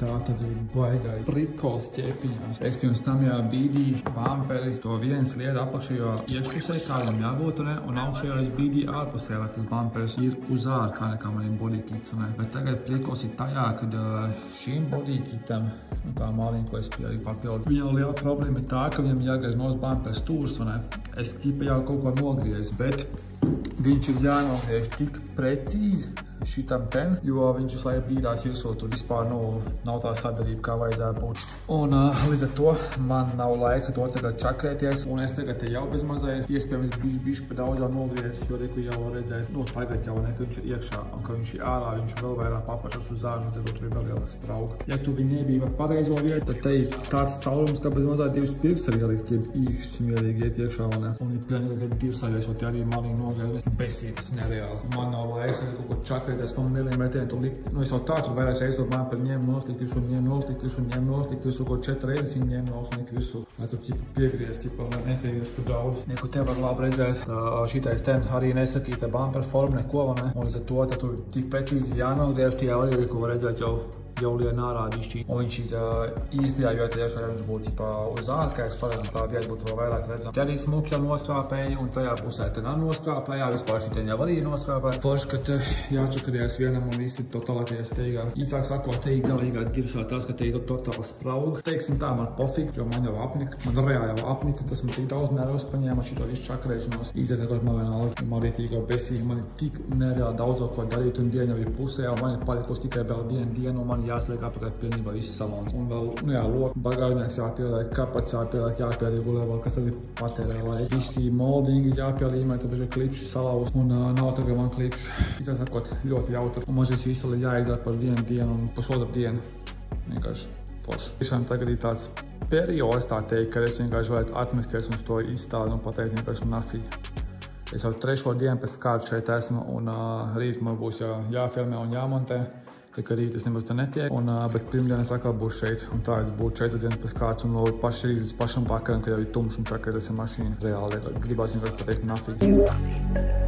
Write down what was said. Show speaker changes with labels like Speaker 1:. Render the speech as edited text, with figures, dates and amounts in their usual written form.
Speaker 1: Tā tad ir baigā prikols ķēpiņās. Es pirms tam jau bīdīju bamperi to viens lietu apakšējā iekšpusē, kā viņam jābūt, un augšējā es bīdīju ārpusē, lai tas bamperis ir uz ārā, kā nekā maniem bodykits. Bet tagad prikols ir tajā, kad šīm bodykitam, tā māliņa, ko es arī papildu, viņam liela problēma ir tā, ka viņam jāgriež nos bamperis stūrs, es ķipa jau kaut ko nogriez, bet viņš ir jānogriež tik precīzi šitam ten, jo viņš visu laiku bīdās virsū, tur vispār nav tā sadarība, kā vajadzētu būt. Un līdz ar to man nav laiks ar to tagad čakrēties, un es tagad te jau bez mazais iespējams bišķi pa daudz jau nogriez, jo reku jau var redzēt, tagad jau ne, ka viņš ir iekšā, un ka viņš ir ārā, viņš vēl vairāk papašas uz ārā, un tur ir vēl lielāks sprauga. Ja tu viņi nebija pareizo vietu, tad te ir tāds caurums, ka bez mazā divas pirks arī ielikt, ja īkšķis mierīgi iet iekšā, un ir pilnīgi dirsājos, jo te arī malīgi nogriez, besītas nereāli. Man nav laiks arī kaut ko čakrēties pa milimetriem, tu likt, es jau tā, tu vairāk reiz to man par ņem nost, lik visu, ņem nost, lik visu, ņem nost, lik visu, ko 4 reizes viņi ņem nost, lik visu, lai tu ķipa piegriez, ķipa, lai nepiegriež tu daudz. Neko te var labi redzēt, šitais ten arī nesakīta bumper forma, neko, un līdz ar to, tad tu tik precīzi jānogriež, tie arī, ko var redzēt jau lien ārā višķī. Un viņš ir īstajā vietā, ja viņš būtu uz ārā, kā es paredzam, tā vieta būtu vēl vairāk redzam. Te arī smuki jau nostrāpēja, un tajā pusē te nav nostrāpējā, vispār šitien jau arī nostrāpēja. Forši, ka te jāčakarījās vienam un visi totālākajā steigā. Īsāk sakot, te ir galīgā dirsā tas, ka te ir totāla sprauga. Teiksim tā, man pofīgi, jo man jau apnika, man reāli jau apnika, tas man tik daudz nervos paņēma šito visu čakarēšanos. Īsāk sakot, man vienalga, man rītīgo besīgi, man ir tik nereāli daudz ko darīt, un diena jau ir pusē, un man ir palikusi tikai vēl viena diena, un man jāsliek apakaļ pilnībā viss salons. Un vēl, loku, bagāžnieks jāpieliek, kapacs jāpieliek, jāpieliek gulēvā, kas arī patērē laiku. Visi moldingi jāpielīmē, tad ir klipši salauz, un nav tagad man klipši. Īsāk sakot, ļoti jautri. Un man šis viss jāizdara par vienu dienu un pusotru dienu. Vienkārši forši. Tiešām tagad ir tāds periods, tā teikt, kad es vienkārši varētu atmesties un to izstādu un pateikt vienkārši nafīgi. Es jau 3. dienu pēc kārtas šeit esmu, un rīt man būs jāfilmē un jāmontē. Tā kā rīt es nemaz te netiek, bet pirmdien es atkal būšu šeit, un tā es būtu 4 dienas pēc kārtas, un vēl paši rīt līdz pašam vakaram, kad jau ir tumšs un čakarēs ar mašīnu. Reāli gribās vienkārši pateikt nafīgi.